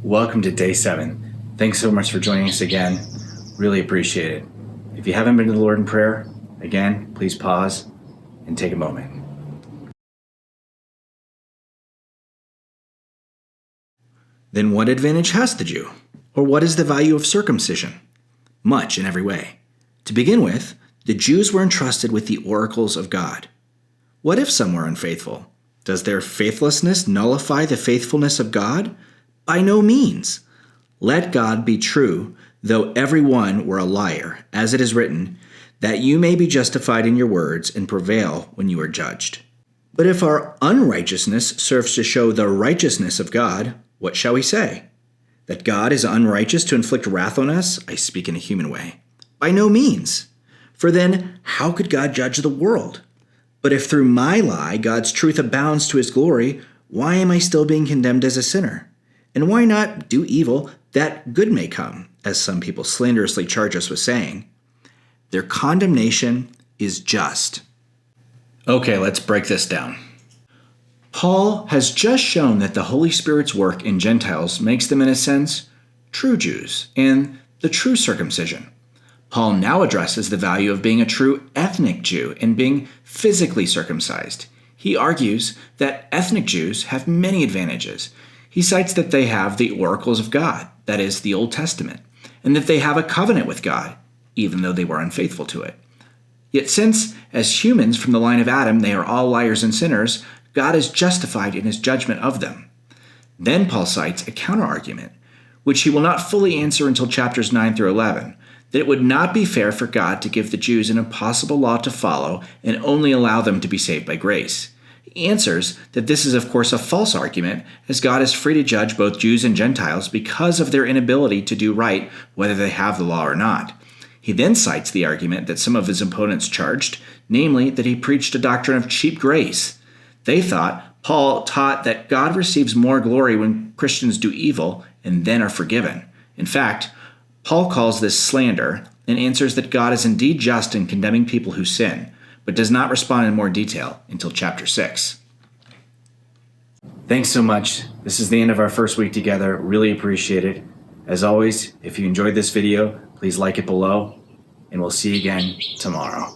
Welcome to day 7. Thanks so much for joining us again. Really appreciate it. If you haven't been to the Lord in prayer, again, please pause and take a moment. Then what advantage has the Jew? Or what is the value of circumcision? Much in every way. To begin with, the Jews were entrusted with the oracles of God. What if some were unfaithful? Does their faithlessness nullify the faithfulness of God? By no means. Let God be true, though every one were a liar, as it is written, that you may be justified in your words and prevail when you are judged. But if our unrighteousness serves to show the righteousness of God, what shall we say? That God is unrighteous to inflict wrath on us? I speak in a human way. By no means. For then, how could God judge the world? But if through my lie God's truth abounds to his glory, why am I still being condemned as a sinner? And why not do evil that good may come, as some people slanderously charge us with saying? Their condemnation is just. Okay, let's break this down. Paul has just shown that the Holy Spirit's work in Gentiles makes them, in a sense, true Jews and the true circumcision. Paul now addresses the value of being a true ethnic Jew and being physically circumcised. He argues that ethnic Jews have many advantages. He cites that they have the oracles of God, that is, the Old Testament, and that they have a covenant with God, even though they were unfaithful to it. Yet since, as humans from the line of Adam, they are all liars and sinners, God is justified in his judgment of them. Then Paul cites a counter-argument, which he will not fully answer until chapters 9 through 11, that it would not be fair for God to give the Jews an impossible law to follow and only allow them to be saved by grace. He answers that this is of course a false argument, as God is free to judge both Jews and Gentiles because of their inability to do right whether they have the law or not. He then cites the argument that some of his opponents charged, namely that he preached a doctrine of cheap grace. They thought Paul taught that God receives more glory when Christians do evil and then are forgiven. In fact, Paul calls this slander and answers that God is indeed just in condemning people who sin, but does not respond in more detail until chapter 6. Thanks so much. This is the end of our first week together. Really appreciate it. As always, if you enjoyed this video, please like it below, and we'll see you again tomorrow.